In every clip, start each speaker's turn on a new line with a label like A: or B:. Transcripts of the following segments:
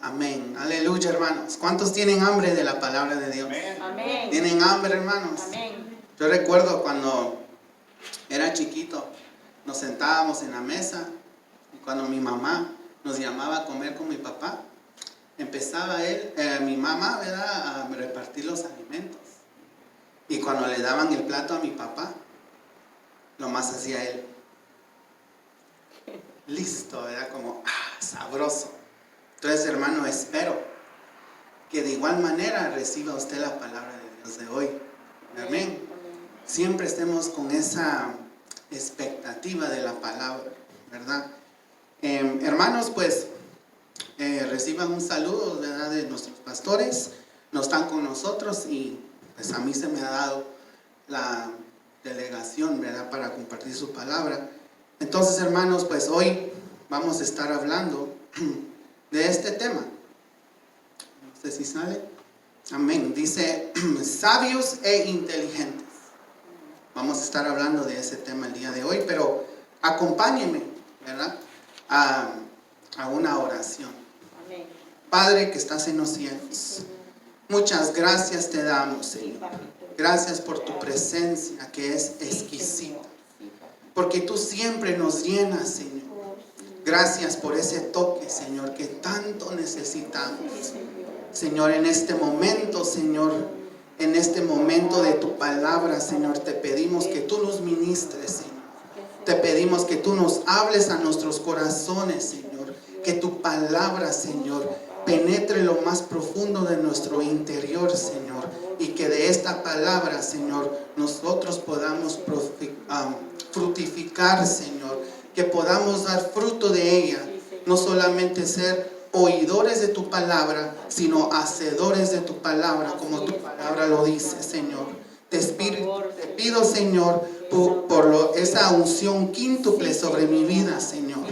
A: Amén. Aleluya, hermanos. ¿Cuántos tienen hambre de la palabra de Dios?
B: Amén.
A: ¿Tienen hambre, hermanos?
B: Amén.
A: Yo recuerdo cuando era chiquito, nos sentábamos en la mesa y cuando mi mamá nos llamaba a comer con mi papá, empezaba mi mamá, ¿verdad?, a repartir los alimentos. Y cuando le daban el plato a mi papá, nomás hacía él. Listo, ¿verdad? Como, sabroso. Entonces, hermano, espero que de igual manera reciba usted la palabra de Dios de hoy. Amén. Siempre estemos con esa expectativa de la palabra, ¿verdad? Hermanos, pues reciban un saludo, ¿verdad?, de nuestros pastores. No están con nosotros y pues a mí se me ha dado la delegación, ¿verdad?, para compartir su palabra. Entonces, hermanos, pues hoy vamos a estar hablando de este tema. No sé si sale. Amén. Dice sabios e inteligentes. Vamos a estar hablando de ese tema el día de hoy, pero acompáñenme, ¿verdad?, a una oración.
B: Amén.
A: Padre que estás en los cielos, muchas gracias te damos, Señor. Gracias por tu presencia que es exquisita, porque tú siempre nos llenas, Señor. Gracias por ese toque, Señor, que tanto necesitamos. Señor, en este momento, Señor, en este momento de tu palabra, Señor, te pedimos que tú nos ministres, Señor. Te pedimos que tú nos hables a nuestros corazones, Señor. Que tu palabra, Señor, penetre lo más profundo de nuestro interior, Señor. Y que de esta palabra, Señor, nosotros podamos frutificar, Señor. Que podamos dar fruto de ella. No solamente ser oidores de tu palabra, sino hacedores de tu palabra, como tu palabra lo dice, Señor. Te pido, Señor, por esa unción quíntuple sobre mi vida, Señor.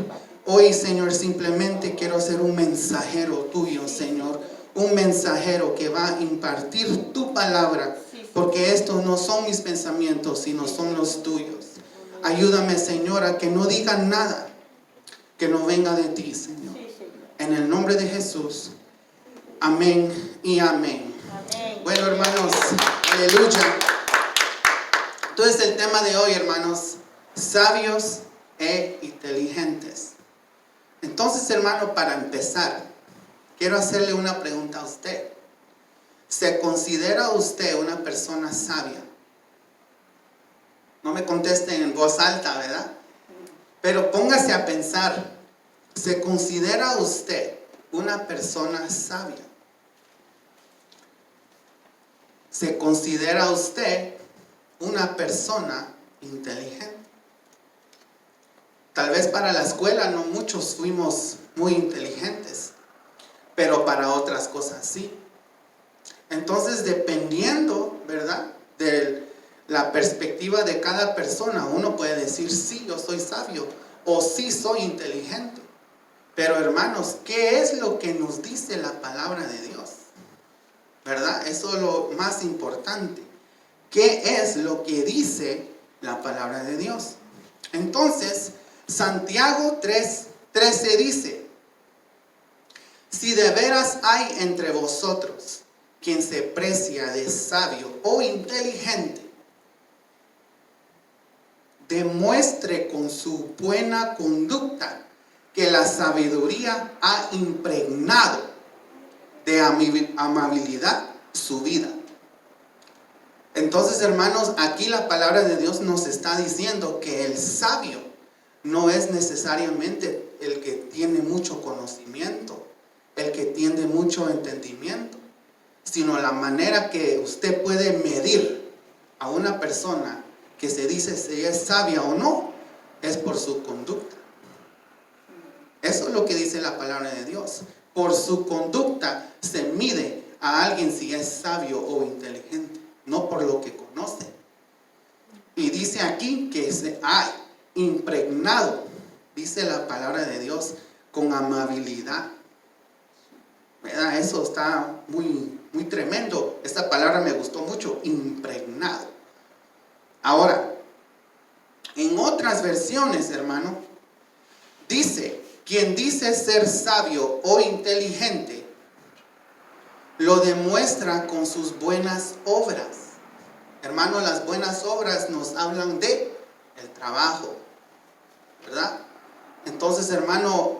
A: Hoy, Señor, simplemente quiero ser un mensajero tuyo, Señor. Un mensajero que va a impartir tu palabra, porque estos no son mis pensamientos, sino son los tuyos. Ayúdame, Señor, a que no digan nada que no venga de ti, Señor. En el nombre de Jesús. Amén y amén.
B: Amén.
A: Bueno, hermanos, aleluya. Entonces el tema de hoy, hermanos, sabios e inteligentes. Entonces, hermano, para empezar, quiero hacerle una pregunta a usted. ¿Se considera usted una persona sabia? No me conteste en voz alta, ¿verdad? Pero póngase a pensar, ¿se considera usted una persona sabia? ¿Se considera usted una persona inteligente? Tal vez para la escuela no muchos fuimos muy inteligentes, pero para otras cosas sí. Entonces, dependiendo, ¿verdad?, de la perspectiva de cada persona, uno puede decir, sí, yo soy sabio, o sí, soy inteligente. Pero, hermanos, ¿qué es lo que nos dice la palabra de Dios? ¿Verdad? Eso es lo más importante. ¿Qué es lo que dice la palabra de Dios? Entonces, Santiago 3:13 dice, si de veras hay entre vosotros quien se precia de sabio o inteligente, demuestre con su buena conducta que la sabiduría ha impregnado de amabilidad su vida. Entonces, hermanos, aquí la palabra de Dios nos está diciendo que el sabio no es necesariamente el que tiene mucho conocimiento, el que tiene mucho entendimiento, sino la manera que usted puede medir a una persona que se dice si es sabia o no, es por su conducta. Eso es lo que dice la palabra de Dios. Por su conducta se mide a alguien si es sabio o inteligente, no por lo que conoce. Y dice aquí que se ha impregnado, dice la palabra de Dios, con amabilidad. ¿Verdad? Eso está muy, muy tremendo. Esta palabra me gustó mucho, impregnado. Ahora, en otras versiones, hermano, dice, quien dice ser sabio o inteligente lo demuestra con sus buenas obras. Hermano, las buenas obras nos hablan de el trabajo, ¿verdad? Entonces, hermano,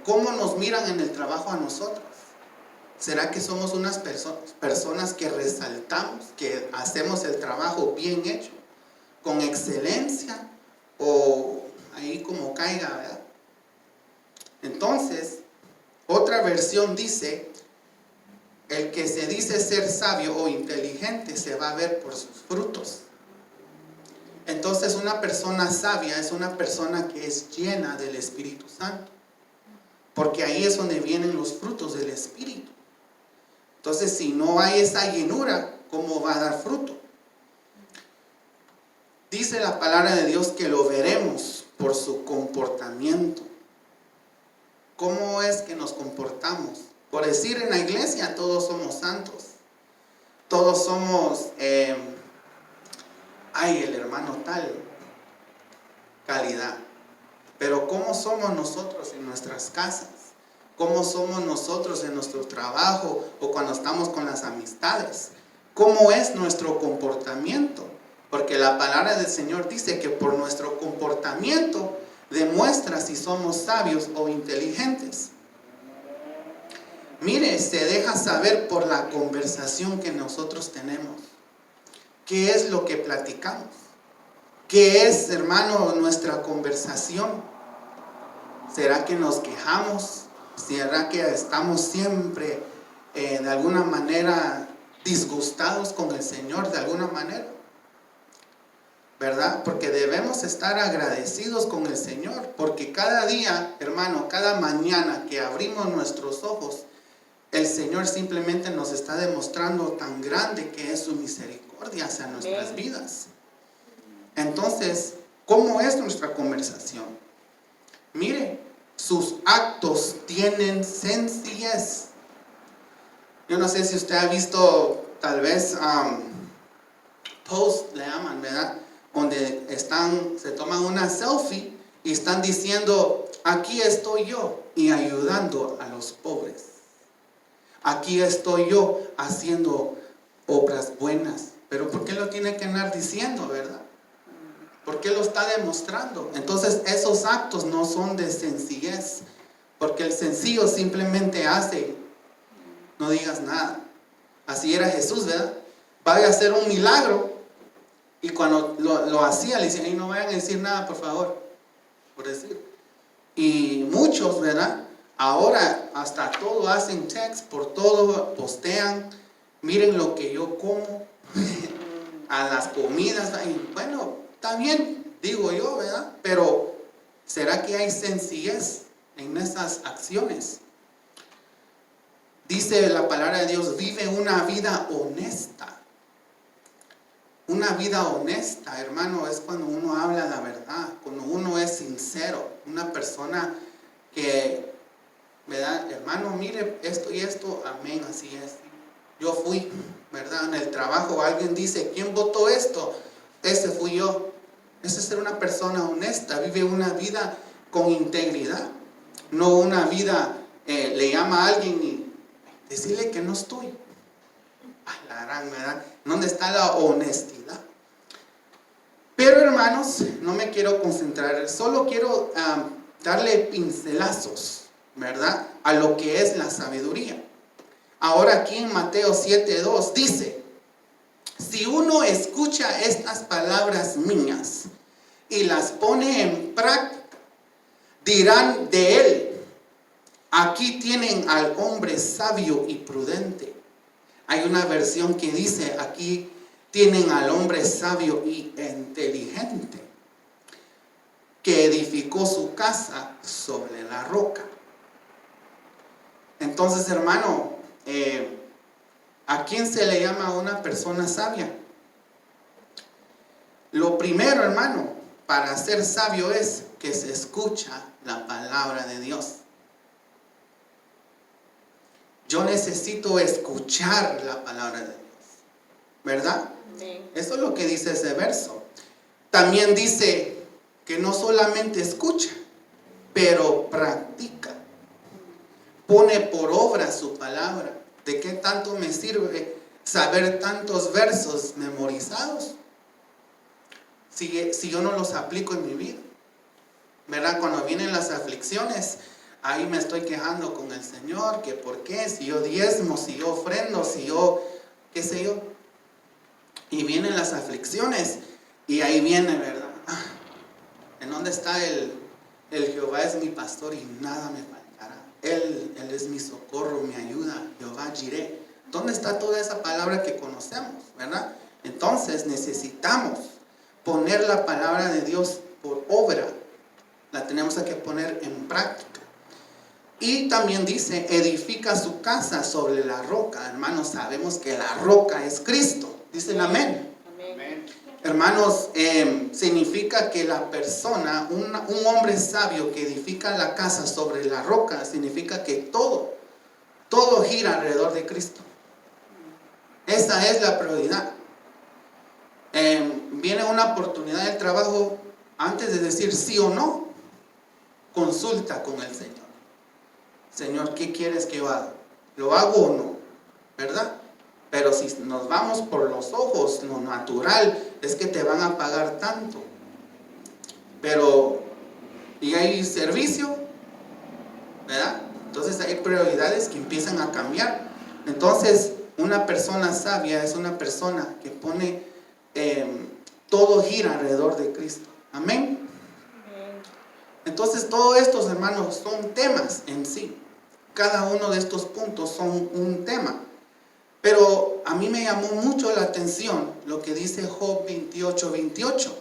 A: ¿cómo nos miran en el trabajo a nosotros? ¿Será que somos unas personas que resaltamos, que hacemos el trabajo bien hecho, con excelencia, o ahí como caiga, ¿verdad? Entonces, otra versión dice: el que se dice ser sabio o inteligente se va a ver por sus frutos. Entonces, una persona sabia es una persona que es llena del Espíritu Santo, porque ahí es donde vienen los frutos del Espíritu. Entonces, si no hay esa llenura, ¿cómo va a dar fruto? Dice la palabra de Dios que lo veremos por su comportamiento. ¿Cómo es que nos comportamos? Por decir, en la iglesia todos somos santos. Todos somos, el hermano tal, calidad. Pero ¿cómo somos nosotros en nuestras casas? ¿Cómo somos nosotros en nuestro trabajo o cuando estamos con las amistades? ¿Cómo es nuestro comportamiento? Porque la palabra del Señor dice que por nuestro comportamiento demuestra si somos sabios o inteligentes. Mire, se deja saber por la conversación que nosotros tenemos. ¿Qué es lo que platicamos? ¿Qué es, hermano, nuestra conversación? ¿Será que nos quejamos? ¿Será que estamos siempre de alguna manera disgustados con el Señor de alguna manera? ¿Verdad? Porque debemos estar agradecidos con el Señor, porque cada día, hermano, cada mañana que abrimos nuestros ojos, el Señor simplemente nos está demostrando tan grande que es su misericordia hacia nuestras vidas. Entonces, ¿cómo es nuestra conversación? Mire, sus actos tienen sencillez. Yo no sé si usted ha visto, tal vez, post le llaman, ¿verdad? Donde se toman una selfie y están diciendo: aquí estoy yo, y ayudando a los pobres. Aquí estoy yo haciendo obras buenas. Pero ¿por qué lo tiene que andar diciendo, verdad? ¿Por qué lo está demostrando? Entonces, esos actos no son de sencillez, porque el sencillo simplemente hace, no digas nada. Así era Jesús, ¿verdad? Vaya a hacer un milagro, y cuando lo hacía le decían: no vayan a decir nada, por favor, por decir. Y muchos, ¿verdad? Ahora hasta todo hacen text, por todo postean: miren lo que yo como, a las comidas. Y bueno, está bien, digo yo, ¿verdad? Pero ¿será que hay sencillez en esas acciones? Dice la palabra de Dios: vive una vida honesta. Una vida honesta, hermano, es cuando uno habla la verdad, cuando uno es sincero, una persona que, ¿verdad? Hermano, mire esto y esto, amén, así es. Yo fui, ¿verdad? En el trabajo alguien dice: ¿quién votó esto? Ese fui yo. Esa es ser una persona honesta, vive una vida con integridad, no una vida, le llama a alguien y decirle que no estoy. La gran, ¿verdad? ¿Dónde está la honestidad? Pero, hermanos, no me quiero concentrar, solo quiero darle pincelazos, ¿verdad?, a lo que es la sabiduría. Ahora aquí en Mateo 7:2 dice: si uno escucha estas palabras mías y las pone en práctica, dirán de él: aquí tienen al hombre sabio y prudente. Hay una versión que dice: aquí tienen al hombre sabio y inteligente, que edificó su casa sobre la roca. Entonces, hermano, ¿a quién se le llama a una persona sabia? Lo primero, hermano, para ser sabio es que se escucha la palabra de Dios. Yo necesito escuchar la palabra de Dios, ¿verdad? Sí. Eso es lo que dice ese verso. También dice que no solamente escucha, pero practica. Pone por obra su palabra. ¿De qué tanto me sirve saber tantos versos memorizados si yo no los aplico en mi vida? ¿Verdad? Cuando vienen las aflicciones, ahí me estoy quejando con el Señor, que por qué, si yo diezmo, si yo ofrendo, si yo, qué sé yo. Y vienen las aflicciones, y ahí viene, ¿verdad? ¿En dónde está el Jehová es mi pastor y nada me faltará? Él es mi socorro, mi ayuda, Jehová Jireh. ¿Dónde está toda esa palabra que conocemos, verdad? Entonces necesitamos poner la palabra de Dios por obra. La tenemos que poner en práctica. Y también dice, edifica su casa sobre la roca. Hermanos, sabemos que la roca es Cristo. Dicen amén.
B: Amén.
A: Hermanos, significa que la persona, un hombre sabio que edifica la casa sobre la roca, significa que todo gira alrededor de Cristo. Esa es la prioridad. Viene una oportunidad de trabajo, antes de decir sí o no, consulta con el Señor. Señor, ¿qué quieres que yo haga? ¿Lo hago o no? ¿Verdad? Pero si nos vamos por los ojos, lo natural es que te van a pagar tanto. Pero, y hay servicio, ¿verdad? Entonces hay prioridades que empiezan a cambiar. Entonces, una persona sabia es una persona que pone, todo gira alrededor de Cristo. Amén. Entonces, todos estos, hermanos, son temas en sí. Cada uno de estos puntos son un tema. Pero a mí me llamó mucho la atención lo que dice Job 28:28.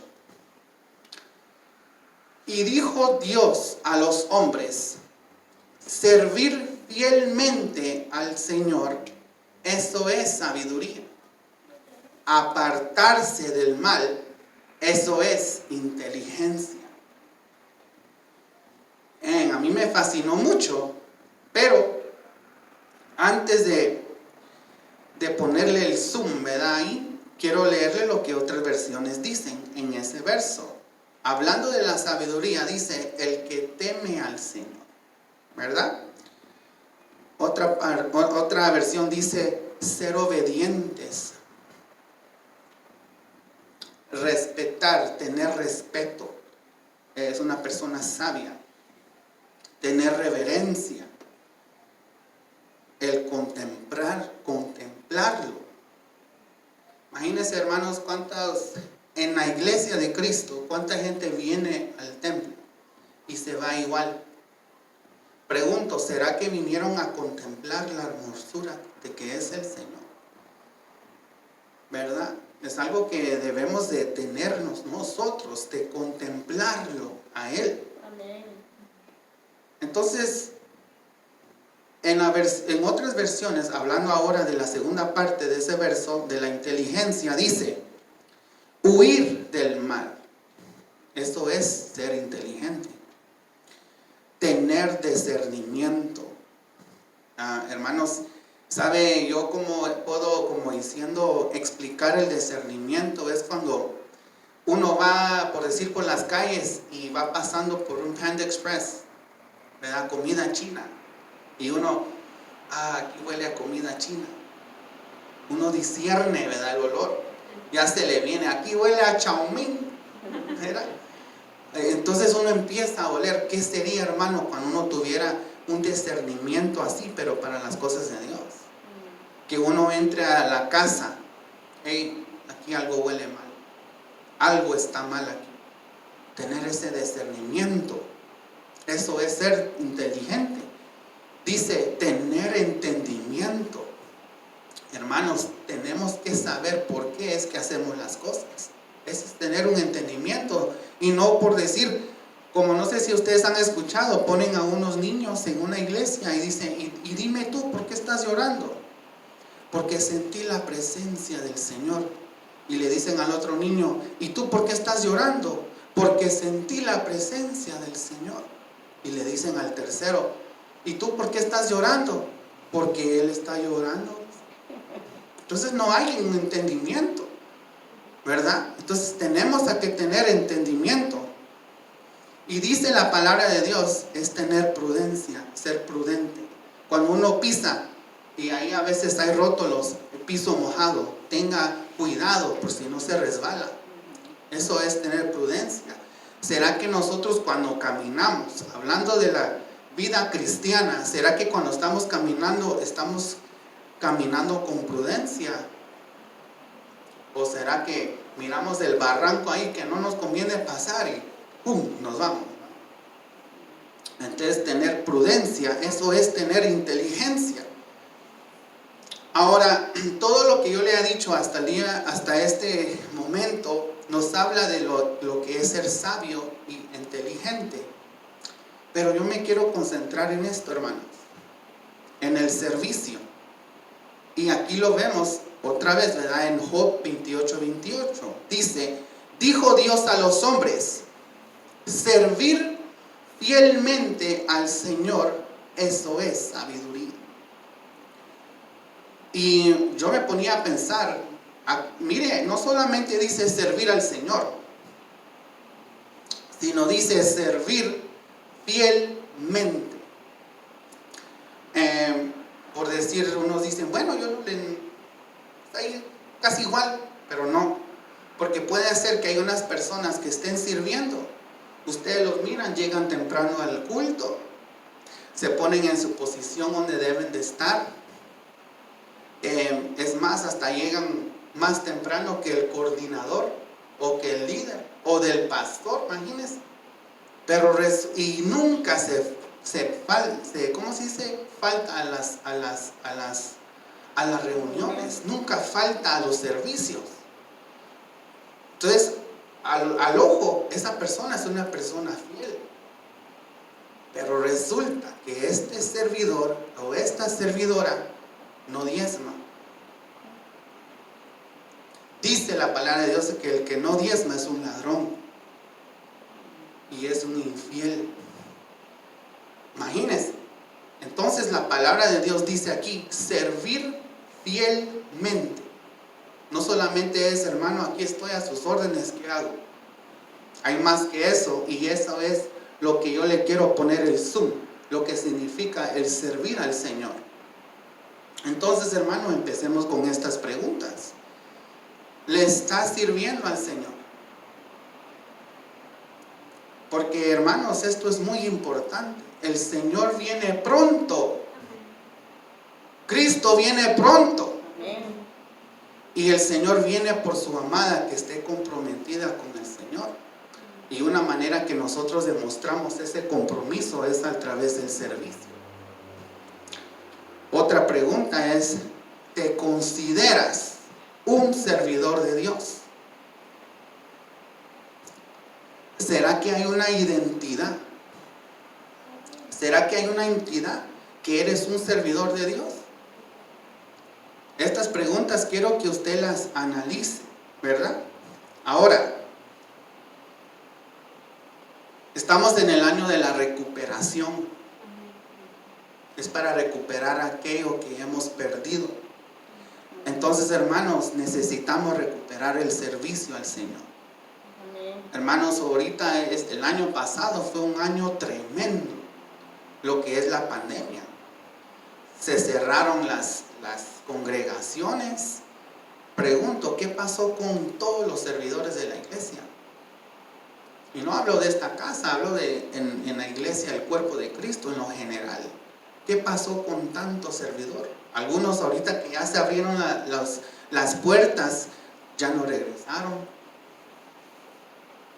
A: Y dijo Dios a los hombres: servir fielmente al Señor, eso es sabiduría. Apartarse del mal, eso es inteligencia. A mí me fascinó mucho, pero antes de ponerle el zoom, ¿verdad? Ahí quiero leerle lo que otras versiones dicen en ese verso. Hablando de la sabiduría, dice: el que teme al Señor, ¿verdad? Otra versión dice: ser obedientes, respetar, tener respeto. Es una persona sabia. Tener reverencia, el contemplarlo. Imagínense, hermanos, en la iglesia de Cristo, cuánta gente viene al templo y se va igual. Pregunto, ¿será que vinieron a contemplar la hermosura de que es el Señor? ¿Verdad? Es algo que debemos de tenernos nosotros, de contemplarlo a Él.
B: Amén.
A: Entonces, en otras versiones, hablando ahora de la segunda parte de ese verso, de la inteligencia, dice: huir del mal. Eso es ser inteligente. Tener discernimiento. Hermanos, ¿sabe? Yo como puedo, como diciendo, explicar el discernimiento, es cuando uno va, por decir, por las calles y va pasando por un Panda Express, ¿verdad? Comida china. Y uno, aquí huele a comida china. Uno discierne, ¿verdad? El olor. Ya se le viene, aquí huele a chow mein, ¿verdad? Entonces uno empieza a oler. ¿Qué sería, hermano, cuando uno tuviera un discernimiento así, pero para las cosas de Dios? Que uno entre a la casa, hey, aquí algo huele mal, algo está mal aquí. Tener ese discernimiento, eso es ser inteligente. Dice, tener entendimiento. Hermanos, tenemos que saber por qué es que hacemos las cosas. Es tener un entendimiento, y no por decir, como no sé si ustedes han escuchado, ponen a unos niños en una iglesia y dicen, y dime tú, ¿por qué estás llorando? Porque sentí la presencia del Señor. Y le dicen al otro niño, ¿y tú por qué estás llorando? Porque sentí la presencia del Señor. Y le dicen al tercero, ¿y tú por qué estás llorando? Porque él está llorando. Entonces no hay un entendimiento, ¿verdad? Entonces tenemos que tener entendimiento. Y dice la palabra de Dios, es tener prudencia, ser prudente. Cuando uno pisa y ahí a veces hay rótulos, piso mojado, tenga cuidado por si no se resbala. Eso es tener prudencia. ¿Será que nosotros cuando caminamos, hablando de la vida cristiana, será que cuando estamos caminando con prudencia? ¿O será que miramos el barranco ahí que no nos conviene pasar y ¡pum!, nos vamos? Entonces, tener prudencia, eso es tener inteligencia. Ahora, todo lo que yo le he dicho hasta este momento nos habla de lo que es ser sabio y inteligente. Pero yo me quiero concentrar en esto, hermanos, en el servicio. Y aquí lo vemos otra vez, ¿verdad? En Job 28:28. Dice: dijo Dios a los hombres, servir fielmente al Señor, eso es sabiduría. Y yo me ponía a pensar, mire, no solamente dice servir al Señor, sino dice servir fielmente. Por decir, unos dicen, bueno, está ahí casi igual, pero no, porque puede ser que hay unas personas que estén sirviendo, ustedes los miran, llegan temprano al culto, se ponen en su posición donde deben de estar. Es más, hasta llegan más temprano que el coordinador o que el líder o del pastor, imagínense. Pero y nunca ¿cómo se dice? Falta a las reuniones, nunca falta a los servicios. Entonces, al ojo, esa persona es una persona fiel. Pero resulta que este servidor o esta servidora no diezma. Dice la palabra de Dios que el que no diezma es un ladrón y es un infiel. Imagínense. Entonces la palabra de Dios dice aquí, servir fielmente. No solamente es, hermano, aquí estoy a sus órdenes, ¿qué hago? Hay más que eso, y eso es lo que yo le quiero poner el zoom, lo que significa el servir al Señor. Entonces, hermano, empecemos con estas preguntas. ¿Le está sirviendo al Señor? Porque, hermanos, esto es muy importante. El Señor viene pronto. Cristo viene pronto. Y el Señor viene por su amada que esté comprometida con el Señor. Y una manera que nosotros demostramos ese compromiso es a través del servicio. Otra pregunta es, ¿te consideras un servidor de Dios? ¿Será que hay una identidad? ¿Será que hay una entidad que eres un servidor de Dios? Estas preguntas quiero que usted las analice, ¿verdad? Ahora, estamos en el año de la recuperación. Es para recuperar aquello que hemos perdido. Entonces, hermanos, necesitamos recuperar el servicio al Señor. Hermanos, ahorita el año pasado fue un año tremendo, lo que es la pandemia. Se cerraron las congregaciones. Pregunto, ¿qué pasó con todos los servidores de la iglesia? Y no hablo de esta casa, hablo en la iglesia, el cuerpo de Cristo en lo general. ¿Qué pasó con tanto servidor? Algunos ahorita que ya se abrieron las puertas, ya no regresaron.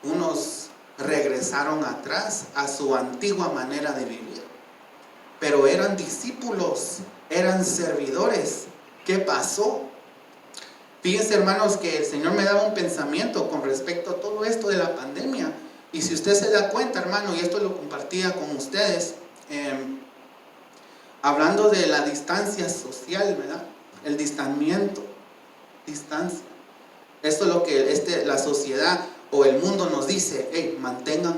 A: Unos regresaron atrás a su antigua manera de vivir. Pero eran discípulos, eran servidores. ¿Qué pasó? Fíjense, hermanos, que el Señor me daba un pensamiento con respecto a todo esto de la pandemia. Y si usted se da cuenta, hermano, y esto lo compartía con ustedes, hablando de la distancia social, ¿verdad? El distanciamiento, distancia. Esto es lo que la sociedad o el mundo nos dice, hey, mantengan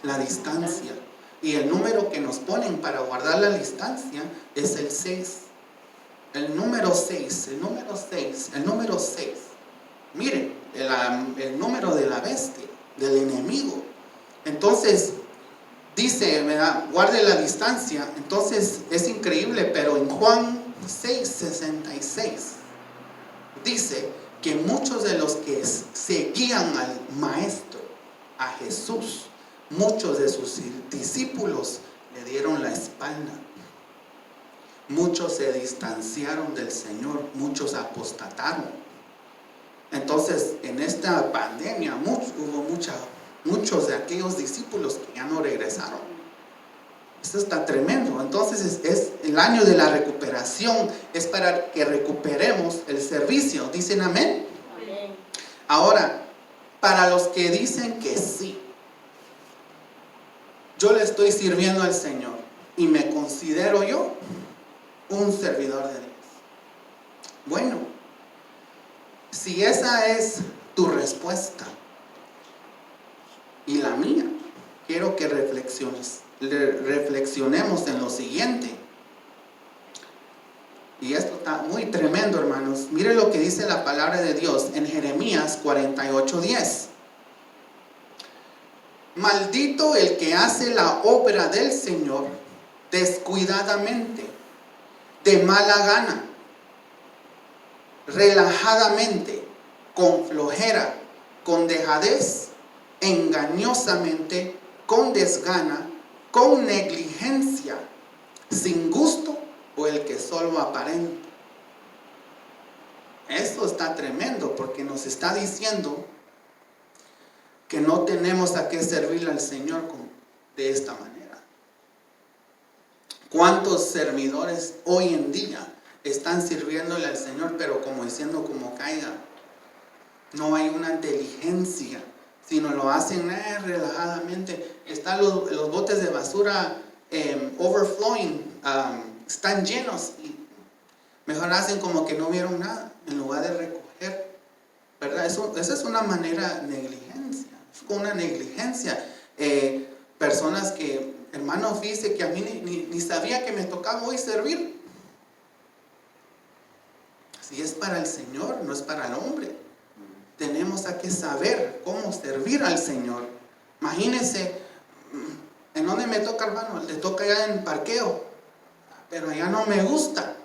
A: la distancia. Y el número que nos ponen para guardar la distancia es el 6. El número 6, el número 6, el número 6. Miren, el número de la bestia, del enemigo. Entonces, dice, ¿verdad? Guarde la distancia. Entonces es increíble, pero en Juan 6:66 dice que muchos de los que seguían al maestro, a Jesús, muchos de sus discípulos le dieron la espalda. Muchos se distanciaron del Señor, muchos apostataron. Entonces, en esta pandemia hubo muchos de aquellos discípulos que ya no regresaron. Esto está tremendo. Entonces, es el año de la recuperación, es para que recuperemos el servicio. ¿Dicen amén? Amén. Ahora, para los que dicen que sí, yo le estoy sirviendo al Señor y me considero yo un servidor de Dios. Bueno, si esa es tu respuesta y la mía, quiero que reflexionemos en lo siguiente. Y esto está muy tremendo, hermanos. Mire lo que dice la palabra de Dios en Jeremías 48:10. Maldito el que hace la obra del Señor descuidadamente, de mala gana, relajadamente, con flojera, con dejadez, engañosamente, con desgana, con negligencia, sin gusto, o el que solo aparenta. Esto está tremendo porque nos está diciendo que no tenemos a qué servirle al Señor de esta manera. ¿Cuántos servidores hoy en día están sirviéndole al Señor, pero como diciendo como caiga? No hay una inteligencia, sino lo hacen relajadamente. Están los botes de basura overflowing, están llenos y mejor hacen como que no vieron nada en lugar de recoger, ¿verdad? Esa es una manera de negligencia, es una negligencia. Personas que, hermano, fíjese que a mí ni sabía que me tocaba hoy servir. Si es para el Señor, no es para el hombre. Tenemos que saber cómo servir al Señor. Imagínense, ¿en dónde me toca, hermano? Le toca allá en parqueo, pero allá no me gusta.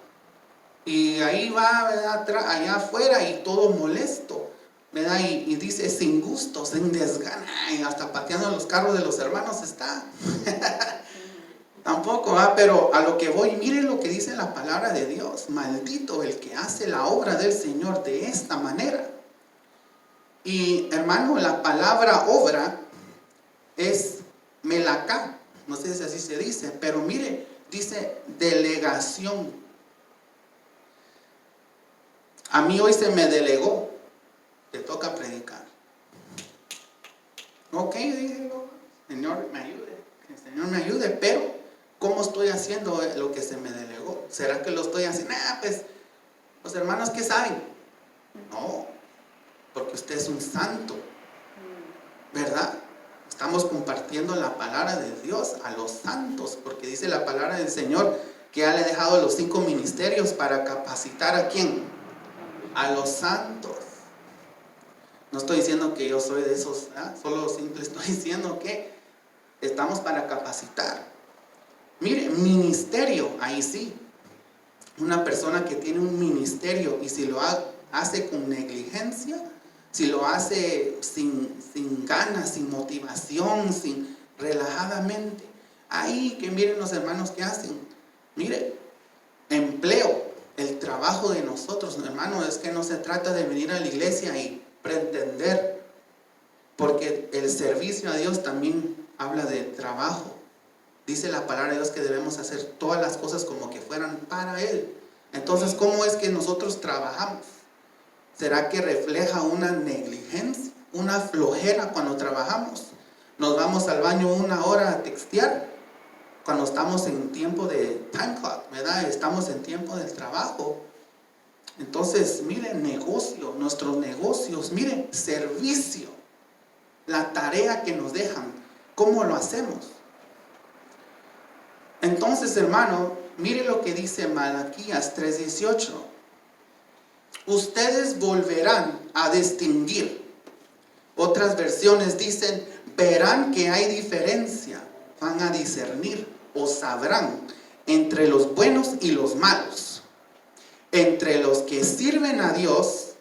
A: Y ahí va, ¿verdad? Allá afuera y todo molesto, ¿verdad? Y dice sin gusto, sin desgana, y hasta pateando los carros de los hermanos está. Tampoco, pero a lo que voy, miren lo que dice la palabra de Dios. Maldito el que hace la obra del Señor de esta manera. Y hermano, la palabra obra es melacá, no sé si así se dice, pero mire, dice delegación. A mí hoy se me delegó, te toca predicar. Ok, dije, Señor me ayude, que el Señor me ayude, pero ¿cómo estoy haciendo lo que se me delegó? ¿Será que lo estoy haciendo? Pues los hermanos que saben. No, porque usted es un santo, ¿verdad? Estamos compartiendo la palabra de Dios a los santos, porque dice la palabra del Señor que ya le he dejado los 5 ministerios para capacitar ¿a quién? A los santos. No estoy diciendo que yo soy de esos, solo simple estoy diciendo que estamos para capacitar. Mire, ministerio, ahí sí. Una persona que tiene un ministerio y si lo hace con negligencia, si lo hace sin ganas, sin motivación, relajadamente, ahí que miren los hermanos que hacen. Mire, empleo, el trabajo de nosotros, hermano, es que no se trata de venir a la iglesia y pretender, porque el servicio a Dios también habla de trabajo. Dice la palabra de Dios que debemos hacer todas las cosas como que fueran para Él. Entonces, ¿cómo es que nosotros trabajamos? ¿Será que refleja una negligencia, una flojera cuando trabajamos? Nos vamos al baño 1 hora a textear cuando estamos en tiempo de time clock, ¿verdad? Estamos en tiempo del trabajo. Entonces, miren, negocio, nuestros negocios, miren, servicio, la tarea que nos dejan, ¿cómo lo hacemos? Entonces, hermano, mire lo que dice Malaquías 3:18. Ustedes volverán a distinguir. Otras versiones dicen, verán que hay diferencia. van a discernir o sabrán entre los buenos y los malos, entre los que sirven a Dios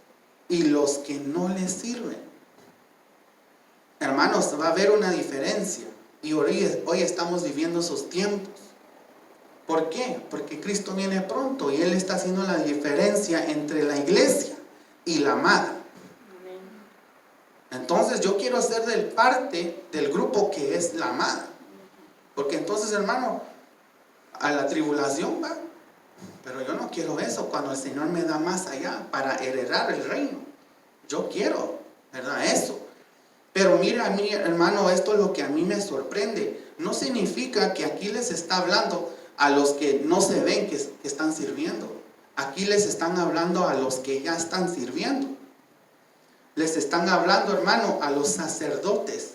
A: y los que no les sirven. Hermanos, va a haber una diferencia. Y hoy estamos viviendo esos tiempos. ¿Por qué? Porque Cristo viene pronto y Él está haciendo la diferencia entre la iglesia y la amada. Entonces yo quiero ser parte del grupo que es la amada. Porque entonces, hermano, a la tribulación va. Pero yo no quiero eso cuando el Señor me da más allá para heredar el reino. Yo quiero, ¿verdad? Eso. Pero mira, a mí, hermano, esto es lo que a mí me sorprende. No significa que aquí les está hablando a los que no se ven que están sirviendo. Aquí les están hablando a los que ya están sirviendo. Les están hablando, hermano, a los sacerdotes.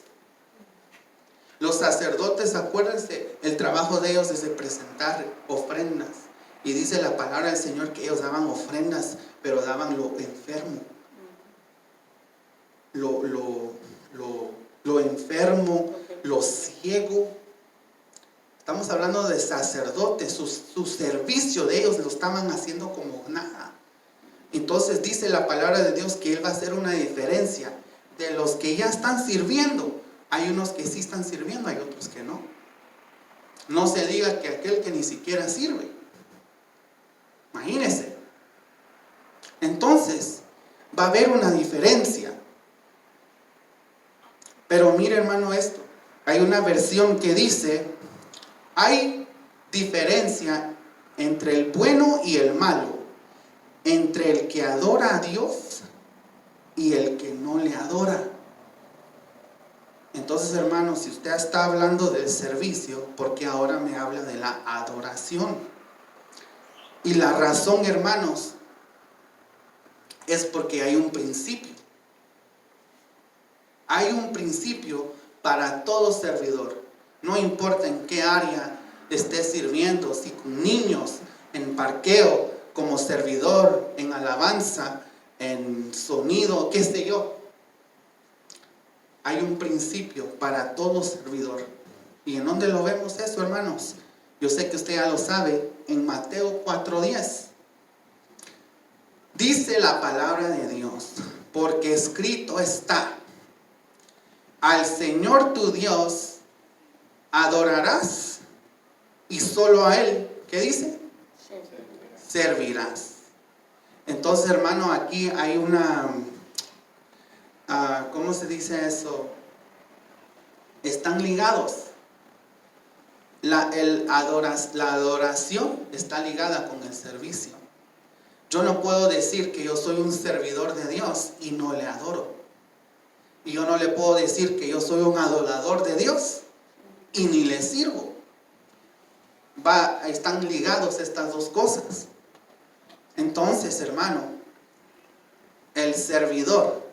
A: Los sacerdotes, acuérdense, el trabajo de ellos es de presentar ofrendas. Y dice la palabra del Señor que ellos daban ofrendas, pero daban lo enfermo. Lo enfermo, lo ciego. Estamos hablando de sacerdotes, su servicio de ellos lo estaban haciendo como nada. Entonces dice la palabra de Dios que Él va a hacer una diferencia de los que ya están sirviendo. Hay unos que sí están sirviendo, hay otros que no. No se diga que aquel que ni siquiera sirve. Imagínense. Entonces va a haber una diferencia. Pero mire, hermano, esto. Hay una versión que dice: hay diferencia entre el bueno y el malo, entre el que adora a Dios y el que no le adora. Entonces, hermano, si usted está hablando del servicio, ¿por qué ahora me habla de la adoración? Y la razón, hermanos, es porque hay un principio. Hay un principio para todo servidor. No importa en qué área esté sirviendo, si con niños, en parqueo, como servidor, en alabanza, en sonido, qué sé yo. Hay un principio para todo servidor. ¿Y en dónde lo vemos eso, hermanos? Yo sé que usted ya lo sabe, en Mateo 4:10. Dice la palabra de Dios: porque escrito está: al Señor tu Dios adorarás y solo a Él, ¿qué dice? Servirás. Entonces, hermano, aquí hay una, ¿cómo se dice eso? Están ligados. La adoración está ligada con el servicio. Yo no puedo decir que yo soy un servidor de Dios y no le adoro. Y yo no le puedo decir que yo soy un adorador de Dios y ni le sirvo. Están ligados estas dos cosas. Entonces, hermano, el servidor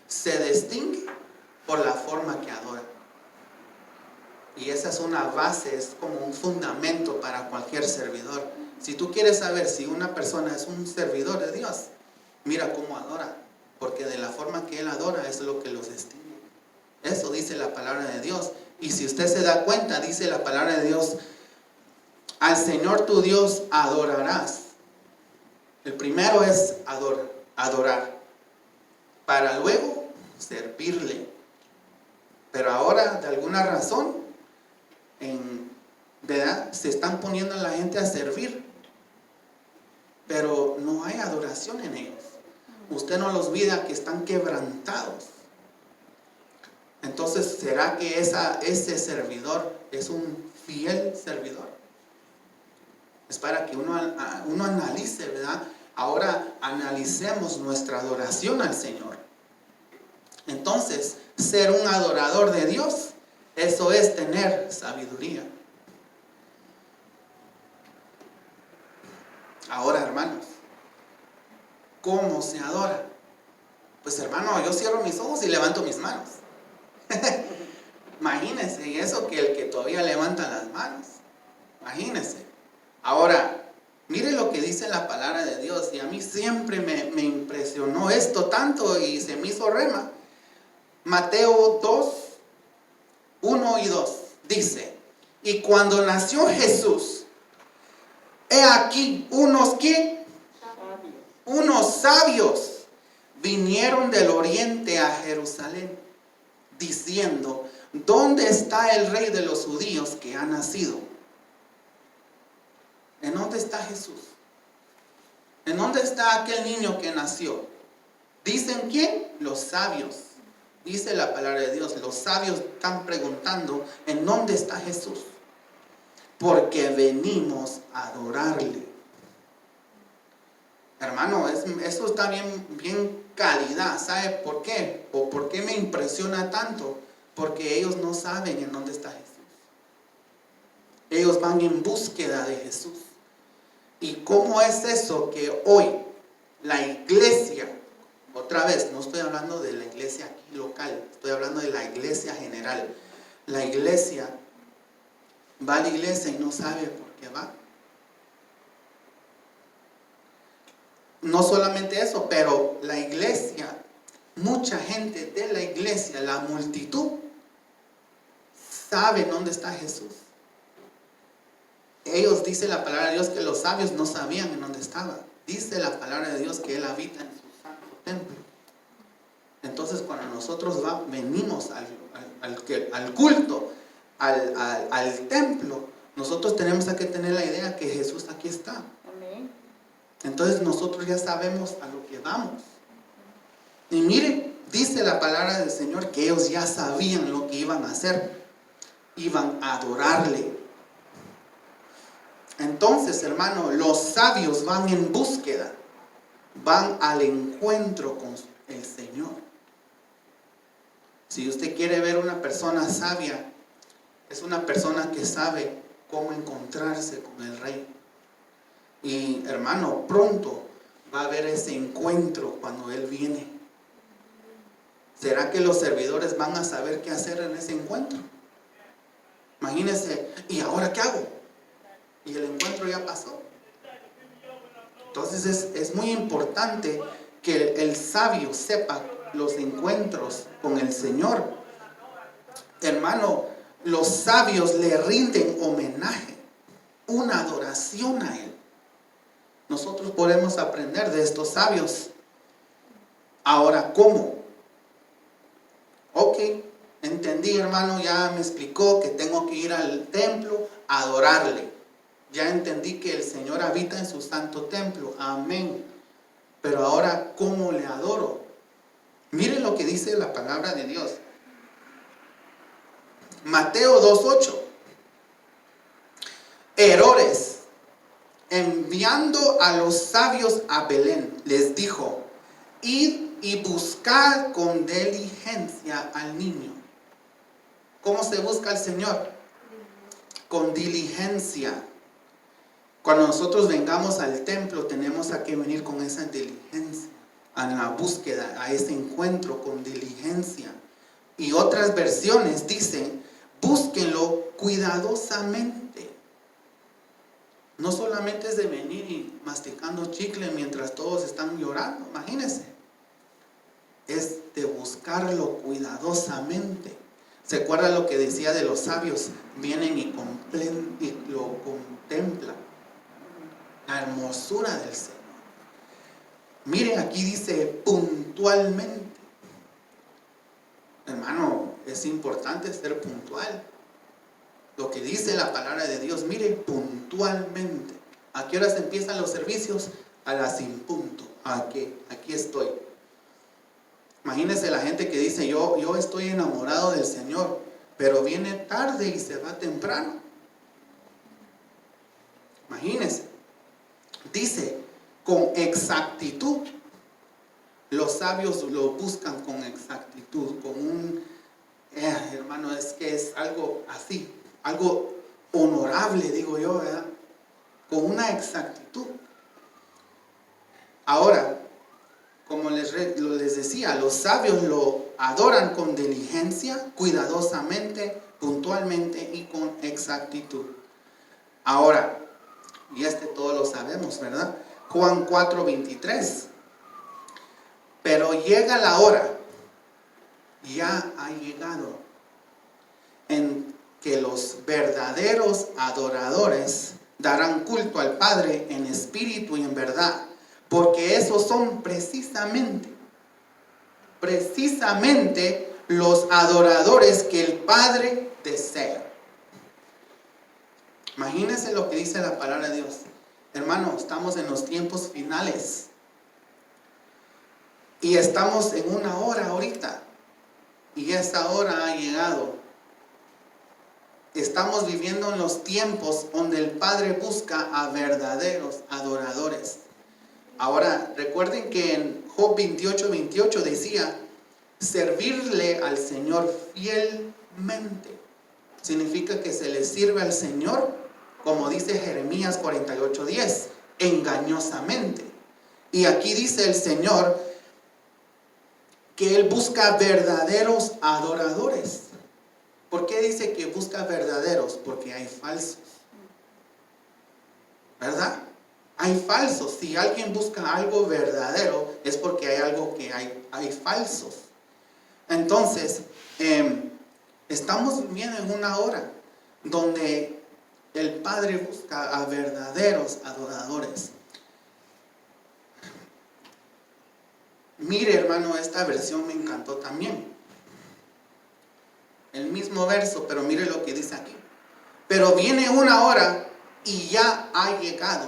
A: se distingue por la forma que adora. Y esa es una base, es como un fundamento para cualquier servidor. Si tú quieres saber si una persona es un servidor de Dios, mira cómo adora. Porque de la forma que él adora es lo que los distingue. Eso dice la palabra de Dios. Y si usted se da cuenta, dice la palabra de Dios: al Señor tu Dios adorarás. El primero es adorar, para luego servirle. Pero ahora, de alguna razón, ¿verdad?, se están poniendo a la gente a servir, pero no hay adoración en ellos. Usted no los mira que están quebrantados. Entonces, ¿será que ese servidor es un fiel servidor? Es para que uno analice, ¿verdad? Ahora analicemos nuestra adoración al Señor. Entonces, ser un adorador de Dios, eso es tener sabiduría. Ahora, hermanos, ¿cómo se adora? Pues, hermano, yo cierro mis ojos y levanto mis manos. Imagínense, y eso que el que todavía levanta las manos. Imagínense. Ahora, mire lo que dice la palabra de Dios. Y a mí siempre me impresionó esto tanto y se me hizo rema. Mateo 2, 1 y 2 dice: Y cuando nació Jesús, he aquí unos que, unos sabios vinieron del oriente a Jerusalén, diciendo: ¿dónde está el rey de los judíos que ha nacido? ¿En dónde está Jesús? ¿En dónde está aquel niño que nació? ¿Dicen quién? Los sabios. Dice la palabra de Dios, los sabios están preguntando: ¿en dónde está Jesús? Porque venimos a adorarle. Hermano, eso está bien calidad. ¿Sabe por qué? ¿O por qué me impresiona tanto? Porque ellos no saben en dónde está Jesús. Ellos van en búsqueda de Jesús. ¿Y cómo es eso que hoy la iglesia, otra vez, no estoy hablando de la iglesia aquí local, estoy hablando de la iglesia general, la iglesia va a la iglesia y no sabe por qué va? No solamente eso, pero la iglesia, mucha gente de la iglesia, la multitud, sabe dónde está Jesús. Ellos, dice la palabra de Dios, que los sabios no sabían en dónde estaba. Dice la palabra de Dios que Él habita en su santo templo. Entonces, cuando nosotros venimos al culto, al templo, nosotros tenemos que tener la idea que Jesús aquí está. Amén. Entonces nosotros ya sabemos a lo que vamos. Y miren, dice la palabra del Señor que ellos ya sabían lo que iban a hacer. Iban a adorarle. Entonces, hermano, los sabios van en búsqueda, van al encuentro con el Señor. Si usted quiere ver una persona sabia, es una persona que sabe cómo encontrarse con el Rey. Y hermano, pronto va a haber ese encuentro cuando Él viene. ¿Será que los servidores van a saber qué hacer en ese encuentro? Imagínense, ¿y ahora qué hago? Y el encuentro ya pasó. Entonces es muy importante que el sabio sepa los encuentros con el Señor. Hermano, los sabios le rinden homenaje, una adoración a Él. Nosotros podemos aprender de estos sabios. Ahora, ¿cómo? Ok, entendí, hermano, ya me explicó que tengo que ir al templo a adorarle. Ya entendí que el Señor habita en su santo templo. Amén. Pero ahora, ¿cómo le adoro? Miren lo que dice la palabra de Dios. Mateo 2:8. Herodes, enviando a los sabios a Belén, les dijo: id y buscad con diligencia al niño. ¿Cómo se busca al Señor? Con diligencia. Cuando nosotros vengamos al templo, tenemos que venir con esa diligencia, a la búsqueda, a ese encuentro con diligencia. Y otras versiones dicen: búsquenlo cuidadosamente. No solamente es de venir y masticando chicle mientras todos están llorando, imagínense. Es de buscarlo cuidadosamente. ¿Se acuerdan lo que decía de los sabios? Vienen y lo contemplan. La hermosura del Señor. Miren, aquí dice puntualmente. Hermano, es importante ser puntual. Lo que dice la palabra de Dios, miren, puntualmente. ¿A qué horas empiezan los servicios? A las sin punto. Aquí estoy. Imagínense la gente que dice: yo estoy enamorado del Señor, pero viene tarde y se va temprano. Imagínense. Dice, con exactitud. Los sabios lo buscan con exactitud, con un, hermano, es que es algo así, algo honorable, digo yo, ¿verdad? Con una exactitud. Ahora, como les decía, los sabios lo adoran con diligencia, cuidadosamente, puntualmente y con exactitud. Ahora, y todos lo sabemos, ¿verdad? Juan 4:23. Pero llega la hora, ya ha llegado, en que los verdaderos adoradores darán culto al Padre en espíritu y en verdad, porque esos son precisamente los adoradores que el Padre desea. Imagínense lo que dice la palabra de Dios. Hermano, estamos en los tiempos finales y estamos en una hora ahorita, y esta hora ha llegado. Estamos viviendo en los tiempos donde el Padre busca a verdaderos adoradores. Ahora, recuerden que en Job 28:28 decía, servirle al Señor fielmente. Significa que se le sirve al Señor, como dice Jeremías 48:10, engañosamente. Y aquí dice el Señor que Él busca verdaderos adoradores. ¿Por qué dice que busca verdaderos? Porque hay falsos, ¿verdad? Hay falsos. Si alguien busca algo verdadero, es porque hay algo que hay falsos. Entonces, estamos viviendo en una hora donde el Padre busca a verdaderos adoradores. Mire, hermano, esta versión me encantó también. El mismo verso, pero mire lo que dice aquí. Pero viene una hora, y ya ha llegado,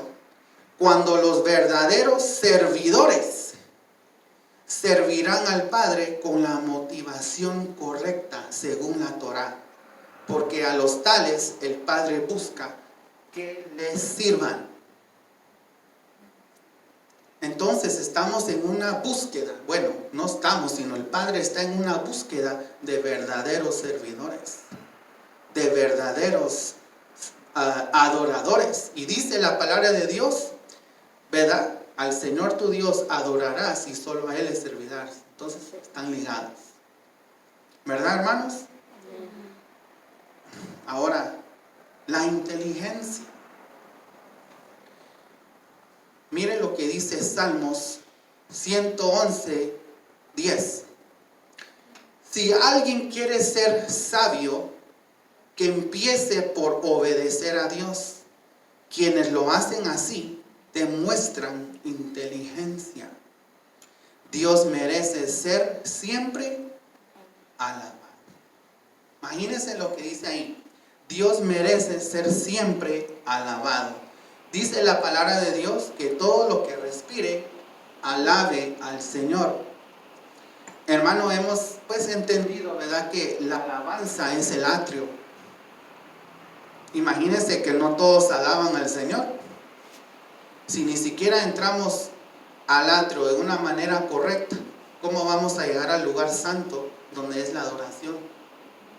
A: cuando los verdaderos servidores servirán al Padre con la motivación correcta según la Torá, porque a los tales el Padre busca que les sirvan. Entonces estamos en una búsqueda. Bueno, no estamos, sino el Padre está en una búsqueda de verdaderos servidores, de verdaderos adoradores. Y dice la palabra de Dios, ¿verdad? Al Señor tu Dios adorarás y solo a Él le servirás. Entonces están ligados, ¿verdad, hermanos? Ahora, la inteligencia. Mire lo que dice Salmos 111:10. Si alguien quiere ser sabio, que empiece por obedecer a Dios. Quienes lo hacen así demuestran inteligencia. Dios merece ser siempre alabado. Imagínense lo que dice ahí. Dios merece ser siempre alabado. Dice la palabra de Dios que todo lo que respire alabe al Señor. Hermano, hemos entendido, ¿verdad?, que la alabanza es el atrio. Imagínense que no todos alaban al Señor. Si ni siquiera entramos al atrio de una manera correcta, ¿cómo vamos a llegar al lugar santo donde es la adoración?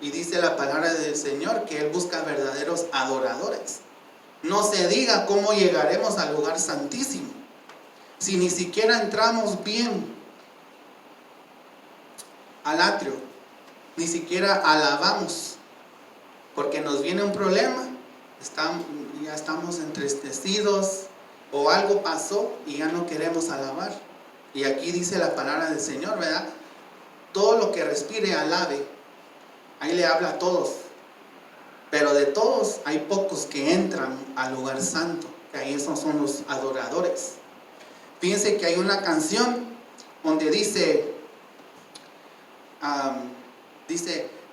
A: Y dice la palabra del Señor que Él busca verdaderos adoradores. No se diga cómo llegaremos al lugar santísimo si ni siquiera entramos bien al atrio, ni siquiera alabamos, porque nos viene un problema, ya estamos entristecidos o algo pasó y ya no queremos alabar. Y aquí dice la palabra del Señor, ¿verdad? Todo lo que respire alabe. Ahí le habla a todos. Pero de todos hay pocos que entran al lugar santo, que ahí esos son los adoradores. Fíjense que hay una canción donde dice,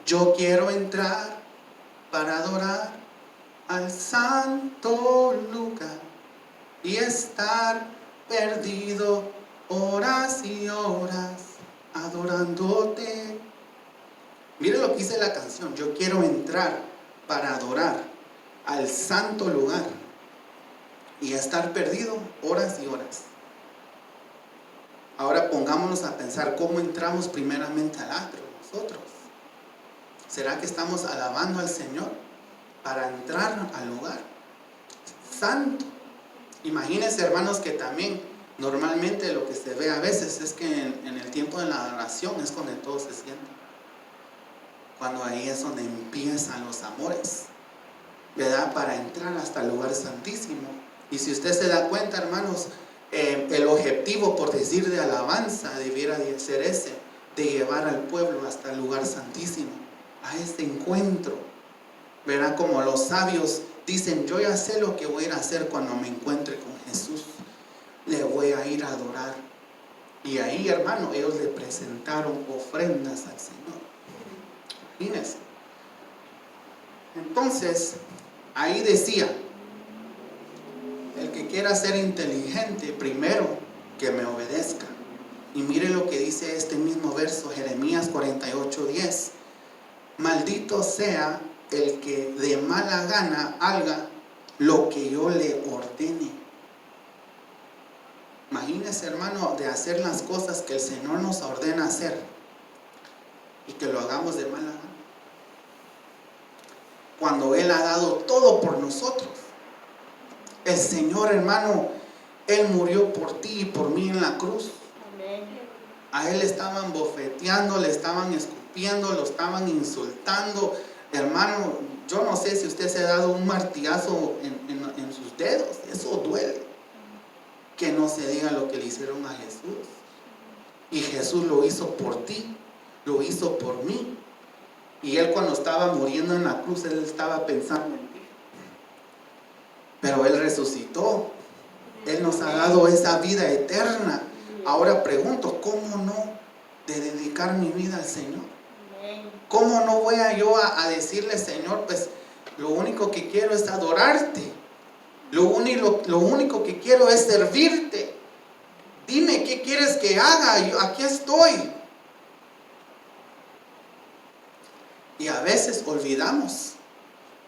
A: yo quiero entrar para adorar al santo lugar y estar perdido horas y horas adorándote. Mire lo que dice la canción, yo quiero entrar para adorar al santo lugar y estar perdido horas y horas. Ahora pongámonos a pensar cómo entramos primeramente al atrio nosotros. ¿Será que estamos alabando al Señor para entrar al lugar santo? Imagínense, hermanos, que también normalmente lo que se ve a veces es que en el tiempo de la adoración es cuando todo se siente. Cuando ahí es donde empiezan los amores, ¿verdad? Para entrar hasta el lugar santísimo. Y si usted se da cuenta, hermanos, el objetivo, por decir, de alabanza debiera de ser ese, de llevar al pueblo hasta el lugar santísimo, a este encuentro, Verán como los sabios dicen, yo ya sé lo que voy a ir a hacer cuando me encuentre con Jesús. Le voy a ir a adorar. Y ahí, hermano, ellos le presentaron ofrendas al Señor. Imagínense. Entonces, ahí decía, el que quiera ser inteligente, primero que me obedezca. Y mire lo que dice este mismo verso, Jeremías 48:10. Maldito sea el que de mala gana haga lo que yo le ordene. Imagínese, hermano, de hacer las cosas que el Señor nos ordena hacer y que lo hagamos de mala gana, cuando Él ha dado todo por nosotros. El Señor, hermano, Él murió por ti y por mí en la cruz. A Él le estaban bofeteando, le estaban escupiendo, lo estaban insultando. Hermano, yo no sé si usted se ha dado un martillazo en sus dedos. Eso duele. Que no se diga lo que le hicieron a Jesús. Y Jesús lo hizo por ti, lo hizo por mí. Y Él, cuando estaba muriendo en la cruz, Él estaba pensando en ti. Pero Él resucitó. Él nos ha dado esa vida eterna. Ahora pregunto, ¿cómo no de dedicar mi vida al Señor? ¿Cómo no voy a yo a decirle, Señor, pues lo único que quiero es adorarte? Lo único que quiero es servirte. Dime, ¿qué quieres que haga? Yo aquí estoy. Y a veces olvidamos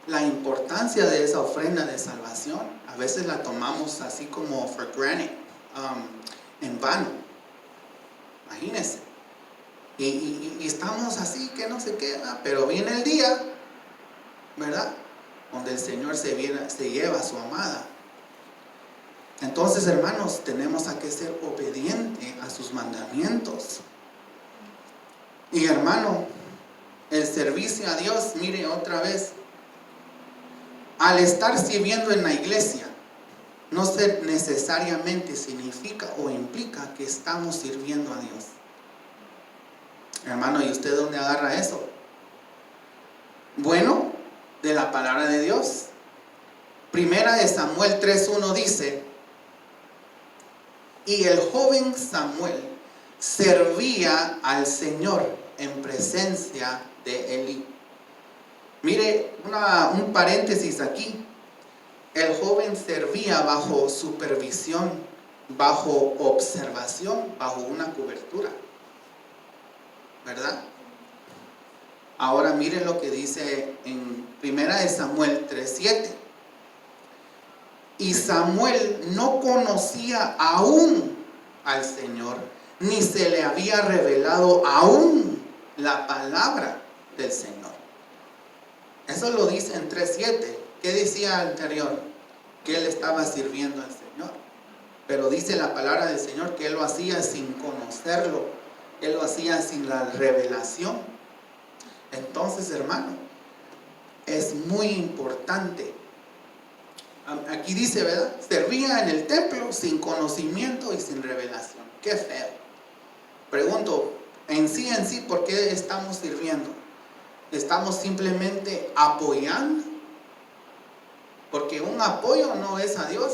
A: la importancia de esa ofrenda de salvación. A veces la tomamos así como for granted, en vano. Imagínense. Y estamos así, que no sé qué, pero viene el día, ¿verdad?, donde el Señor se lleva a su amada. Entonces, hermanos, tenemos que ser obedientes a sus mandamientos. Y, hermano, el servicio a Dios, mire otra vez, al estar sirviendo en la iglesia, no necesariamente significa o implica que estamos sirviendo a Dios. Hermano, ¿y usted dónde agarra eso? Bueno, de la palabra de Dios. Primera de Samuel 3:1 dice: y el joven Samuel servía al Señor en presencia de Elí. Mire, un paréntesis aquí. El joven servía bajo supervisión, bajo observación, bajo una cobertura, ¿verdad? Ahora miren lo que dice en Primera de Samuel 3:7. Y Samuel no conocía aún al Señor, ni se le había revelado aún la palabra del Señor. Eso lo dice en 3:7. ¿Qué decía anterior? Que él estaba sirviendo al Señor. Pero dice la palabra del Señor que él lo hacía sin conocerlo. Él lo hacía sin la revelación. Entonces, hermano, es muy importante. Aquí dice, ¿verdad? Servía en el templo sin conocimiento y sin revelación. Qué feo. Pregunto, en sí, ¿por qué estamos sirviendo? ¿Estamos simplemente apoyando? Porque un apoyo no es a Dios.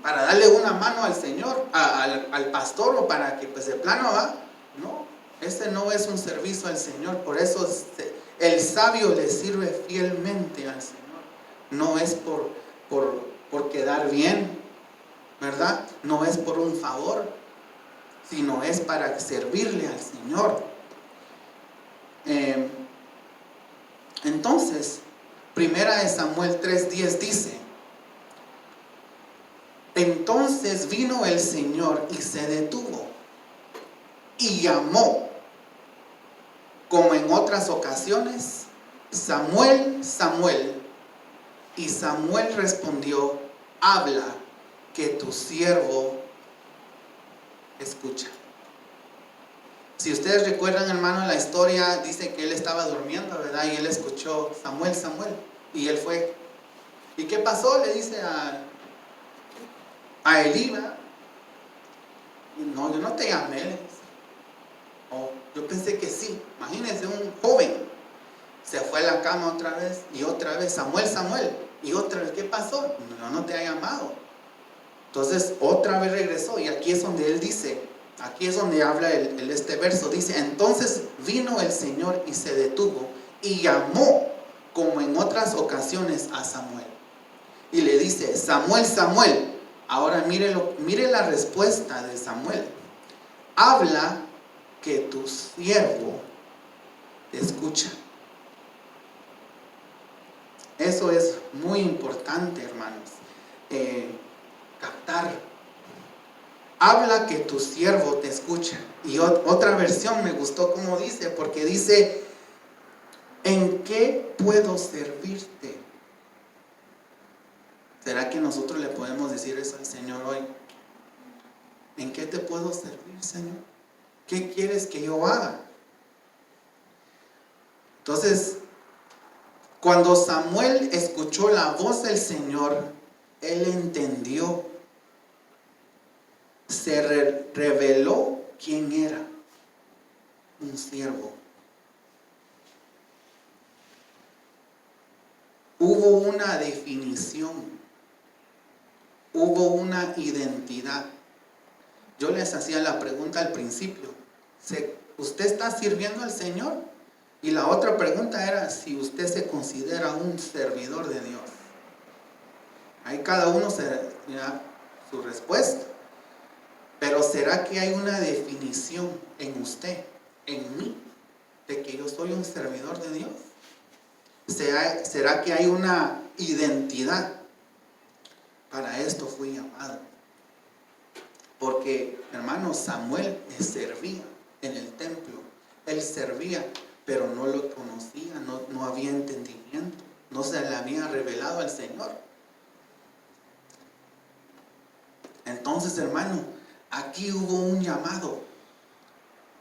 A: Para darle una mano al Señor, al pastor, o para que pues de plano va. No, este no es un servicio al Señor. Por eso el sabio le sirve fielmente al Señor. No es por quedar bien, ¿verdad? No es por un favor, sino es para servirle al Señor. Entonces, Primera de Samuel 3:10 dice: entonces vino el Señor y se detuvo y llamó, como en otras ocasiones, Samuel, Samuel. Y Samuel respondió: habla, que tu siervo escucha. Si ustedes recuerdan, hermano, la historia dice que él estaba durmiendo, ¿verdad? Y él escuchó: Samuel, Samuel. Y él fue. ¿Y qué pasó? Le dice a Elí, ¿verdad? No, yo no te llamé. Oh, yo pensé que sí. Imagínense un joven. Se fue a la cama otra vez y otra vez, Samuel, Samuel, y otra vez, ¿qué pasó? No te ha llamado. Entonces otra vez regresó, y aquí es donde él dice, aquí es donde habla este verso, dice: entonces vino el Señor y se detuvo y llamó, como en otras ocasiones, a Samuel. Y le dice: Samuel, Samuel. Ahora mire la respuesta de Samuel: habla, que tu siervo te escucha. Eso es muy importante, hermanos, captar. Habla, que tu siervo te escucha. Y otra versión me gustó como dice, porque dice: ¿en qué puedo servirte? ¿Será que nosotros le podemos decir eso al Señor hoy? ¿En qué te puedo servir, Señor? ¿Qué quieres que yo haga? Entonces, cuando Samuel escuchó la voz del Señor, él entendió, se reveló quién era: un siervo. Hubo una definición, hubo una identidad. Yo les hacía la pregunta al principio: ¿usted está sirviendo al Señor? Y la otra pregunta era si usted se considera un servidor de Dios. Ahí cada uno se da su respuesta. Pero ¿será que hay una definición en usted, en mí, de que yo soy un servidor de Dios? ¿Será que hay una identidad? Para esto fui llamado. Porque, hermano, Samuel servía en el templo. Él servía, pero no lo conocía, no había entendimiento, no se le había revelado al Señor. Entonces, hermano, aquí hubo un llamado,